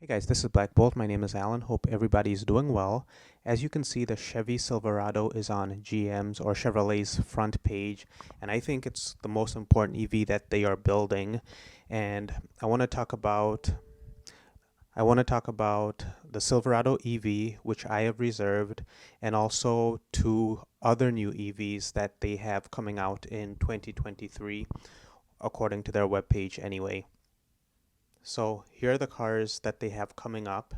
Hey guys, this is Black Bolt. My name is Alan. Hope everybody is doing well. As you can see, the Chevy Silverado is on GM's or Chevrolet's front page, and I think it's the most important EV that they are building. And I want to talk about the Silverado EV, which I have reserved, and also two other new EVs that they have coming out in 2023, according to their webpage anyway. So here are the cars that they have coming up.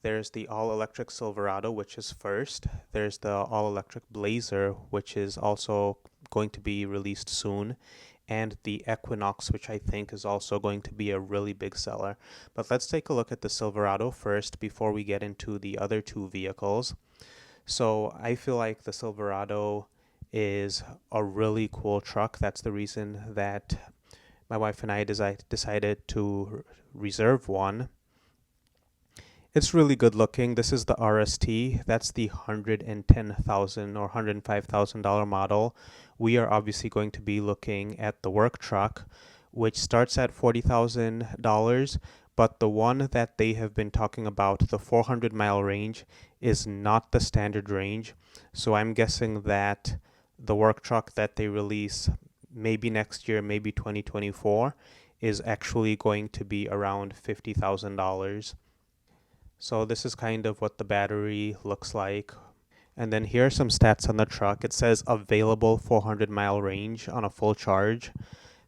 There's the all-electric Silverado, which is first. There's the all-electric Blazer, which is also going to be released soon. And the Equinox, which I think is also going to be a really big seller. But let's take a look at the Silverado first before we get into the other two vehicles. So I feel like the Silverado is a really cool truck. That's the reason that my wife and I decided to reserve one. It's really good looking. This is the RST. That's the $110,000 or $105,000 model. We are obviously going to be looking at the work truck, which starts at $40,000, but the one that they have been talking about, the 400-mile range, is not the standard range. So I'm guessing that the work truck that they release maybe next year, maybe 2024, is actually going to be around $50,000. So this is kind of what the battery looks like. And then here are some stats on the truck. It says available 400-mile range on a full charge.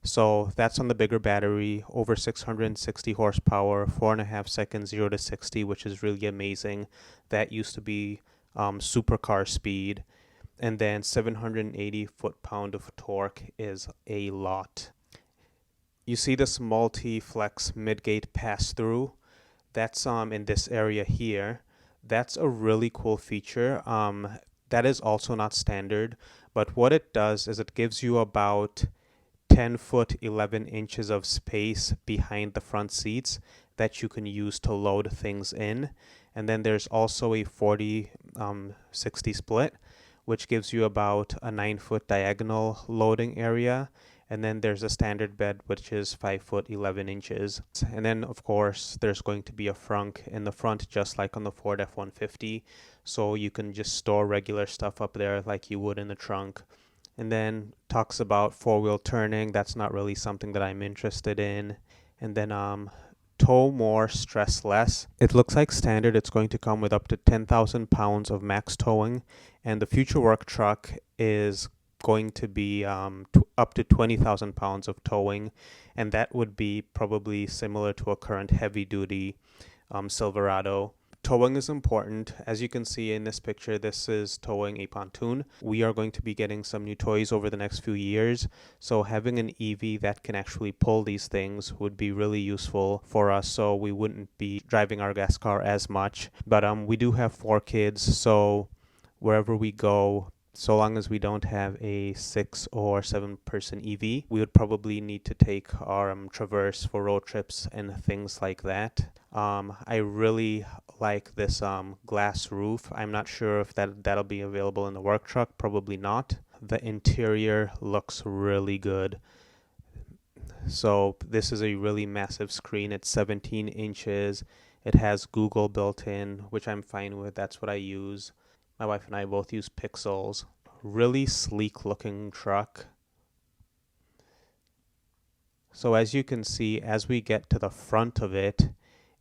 So that's on the bigger battery, over 660 horsepower, 4.5 seconds 0 to 60, which is really amazing. That used to be supercar speed. And then 780 foot-pound of torque is a lot. You see this multi-flex mid-gate pass-through. That's in this area here. That's a really cool feature. That is also not standard, but what it does is it gives you about 10 foot 11 inches of space behind the front seats that you can use to load things in. And then there's also a 40-60 split, which gives you about a 9-foot diagonal loading area. And then there's a standard bed, which is 5 foot 11 inches. And then, of course, there's going to be a frunk in the front, just like on the Ford F-150. So you can just store regular stuff up there like you would in the trunk. And then talks about four-wheel turning. That's not really something that I'm interested in. And then tow more, stress less. It looks like standard. It's going to come with up to 10,000 pounds of max towing. And the future work truck is going to be up to 20,000 pounds of towing, and that would be probably similar to a current heavy-duty Silverado. Towing is important. As you can see in this picture, this is towing a pontoon. We are going to be getting some new toys over the next few years, so having an EV that can actually pull these things would be really useful for us, so we wouldn't be driving our gas car as much. But we do have 4 kids, so wherever we go, so long as we don't have a 6 or 7 person EV, we would probably need to take our Traverse for road trips and things like that. I really like this glass roof. I'm not sure if that'll be available in the work truck. Probably not. The interior looks really good. So this is a really massive screen. It's 17 inches. It has Google built in, which I'm fine with. That's what I use. My wife and I both use Pixels. Really sleek looking truck. So as you can see, as we get to the front of it,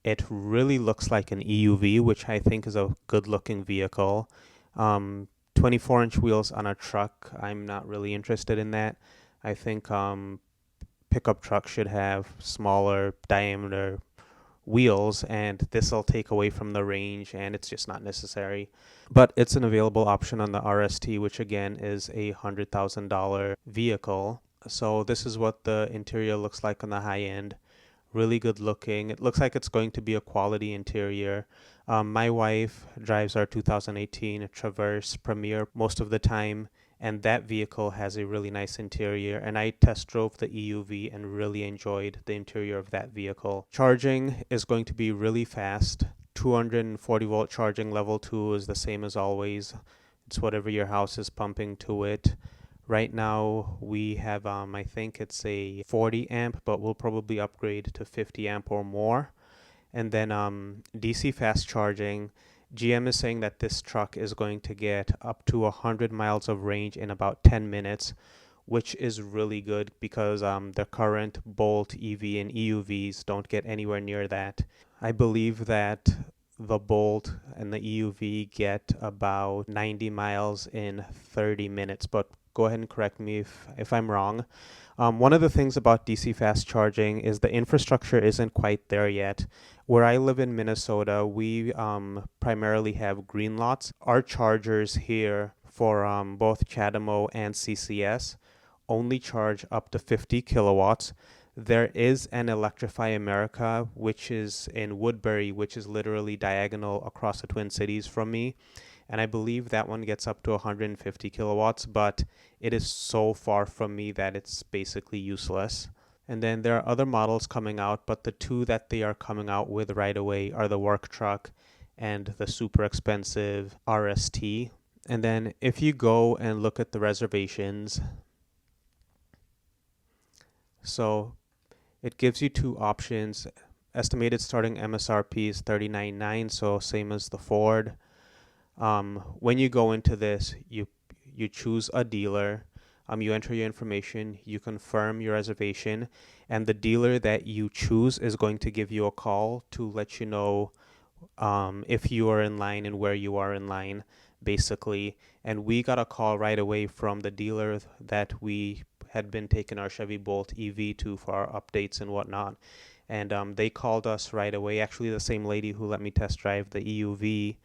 it really looks like an EUV, which I think is a good looking vehicle. 24-inch wheels on a truck, I'm not really interested in that. I think pickup trucks should have smaller diameter wheels, and this will take away from the range, and it's just not necessary. But it's an available option on the RST, which again is a $100,000 vehicle. So this is what the interior looks like on the high end. Really good looking. It looks like it's going to be a quality interior. My wife drives our 2018 Traverse Premier most of the time, and that vehicle has a really nice interior, and I test drove the EUV and really enjoyed the interior of that vehicle. Charging is going to be really fast. 240 volt charging level 2 is the same as always. It's whatever your house is pumping to it. Right now we have I think it's a 40 amp, but we'll probably upgrade to 50 amp or more. And then DC fast charging. GM is saying that this truck is going to get up to 100 miles of range in about 10 minutes, which is really good because the current Bolt EV and EUVs don't get anywhere near that. I believe that the Bolt and the EUV get about 90 miles in 30 minutes, but go ahead and correct me if I'm wrong. One of the things about DC fast charging is the infrastructure isn't quite there yet. Where I live in Minnesota, we primarily have green lots. Our chargers here for both CHAdeMO and CCS only charge up to 50 kilowatts. There is an Electrify America, which is in Woodbury, which is literally diagonal across the Twin Cities from me. And I believe that one gets up to 150 kilowatts, but it is so far from me that it's basically useless. And then there are other models coming out, but the two that they are coming out with right away are the work truck and the super expensive RST. And then if you go and look at the reservations, so it gives you two options. Estimated starting MSRP is $39,900, so same as the Ford. When you go into this, you choose a dealer. You enter your information, you confirm your reservation, and the dealer that you choose is going to give you a call to let you know if you are in line and where you are in line, basically. And we got a call right away from the dealer that we had been taking our Chevy Bolt EV to for our updates and whatnot. And they called us right away. Actually, the same lady who let me test drive the EUV,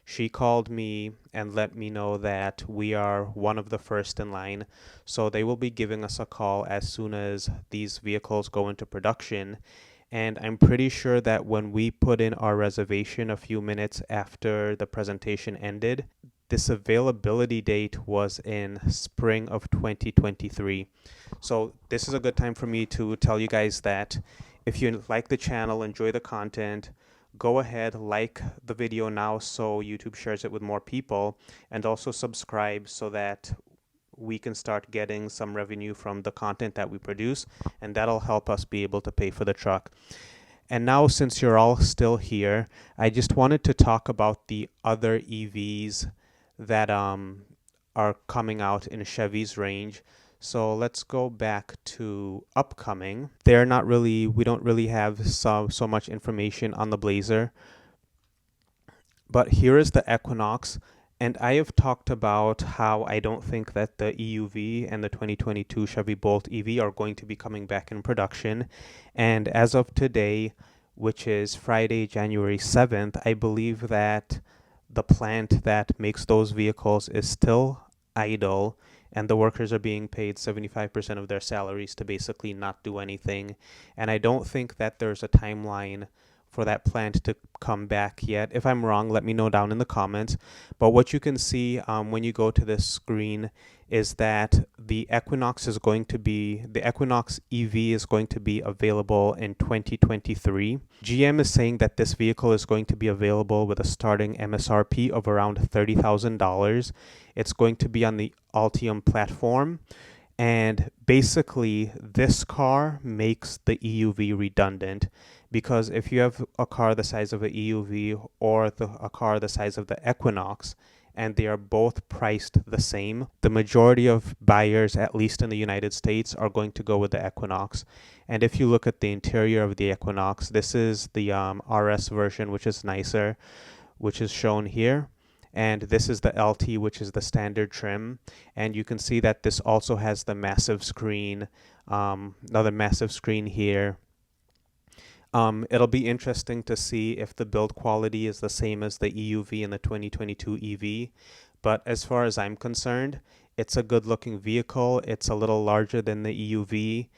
she called me and let me know that we are one of the first in line. So they will be giving us a call as soon as these vehicles go into production. And I'm pretty sure that when we put in our reservation a few minutes after the presentation ended, this availability date was in spring of 2023. So this is a good time for me to tell you guys that if you like the channel, enjoy the content, go ahead, like the video now so YouTube shares it with more people, and also subscribe so that we can start getting some revenue from the content that we produce, and that'll help us be able to pay for the truck. And now, since you're all still here, I just wanted to talk about the other EVs that are coming out in Chevy's range. So let's go back to upcoming. We don't really have so much information on the Blazer. But here is the Equinox. And I have talked about how I don't think that the EUV and the 2022 Chevy Bolt EV are going to be coming back in production. And as of today, which is Friday, January 7th, I believe that the plant that makes those vehicles is still idle, and the workers are being paid 75% of their salaries to basically not do anything. And I don't think that there's a timeline for that plant to come back yet. If I'm wrong, let me know down in the comments. But what you can see when you go to this screen is that the Equinox EV is going to be available in 2023. GM is saying that this vehicle is going to be available with a starting MSRP of around $30,000. It's going to be on the Ultium platform. And basically, this car makes the EUV redundant, because if you have a car the size of an EUV or a car the size of the Equinox, and they are both priced the same, the majority of buyers, at least in the United States, are going to go with the Equinox. And if you look at the interior of the Equinox, this is the RS version, which is nicer, which is shown here. And this is the LT, which is the standard trim. And you can see that this also has the massive screen, another massive screen here. It'll be interesting to see if the build quality is the same as the EUV and the 2022 EV. But as far as I'm concerned, it's a good looking vehicle. It's a little larger than the EUV.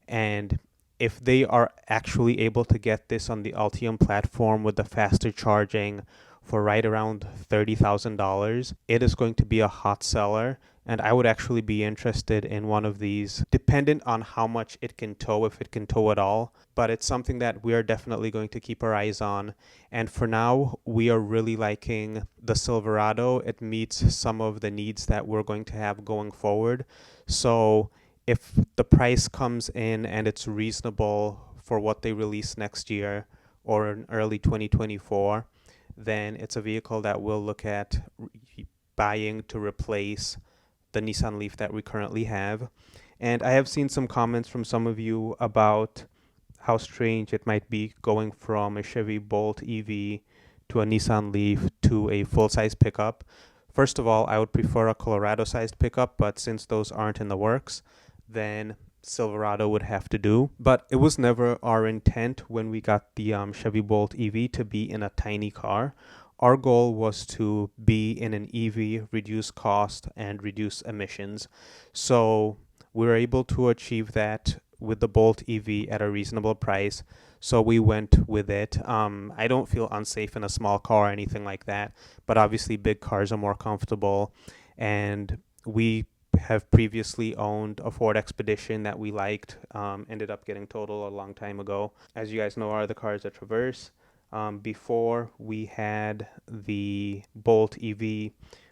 And if they are actually able to get this on the Ultium platform with the faster charging for right around $30,000, it is going to be a hot seller. And I would actually be interested in one of these, dependent on how much it can tow, if it can tow at all. But it's something that we are definitely going to keep our eyes on. And for now, we are really liking the Silverado. It meets some of the needs that we're going to have going forward. So if the price comes in and it's reasonable for what they release next year, or in early 2024, then it's a vehicle that we'll look at buying to replace the Nissan Leaf that we currently have. And I have seen some comments from some of you about how strange it might be going from a Chevy Bolt EV to a Nissan Leaf to a full-size pickup. First of all, I would prefer a Colorado-sized pickup, but since those aren't in the works, then Silverado would have to do. But it was never our intent when we got the Chevy Bolt EV to be in a tiny car. Our goal was to be in an EV, reduce cost, and reduce emissions. So we were able to achieve that with the Bolt EV at a reasonable price. So we went with it. I don't feel unsafe in a small car or anything like that, but obviously big cars are more comfortable. And we have previously owned a Ford Expedition that we liked, ended up getting totaled a long time ago. As you guys know, are the cars that Traverse. Before we had the Bolt EV,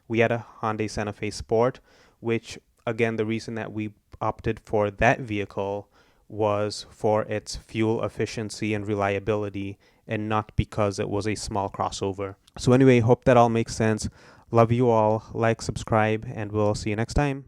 we had a Hyundai Santa Fe Sport, which again, the reason that we opted for that vehicle was for its fuel efficiency and reliability, and not because it was a small crossover. So anyway, hope that all makes sense. Love you all. Like, subscribe, and we'll see you next time.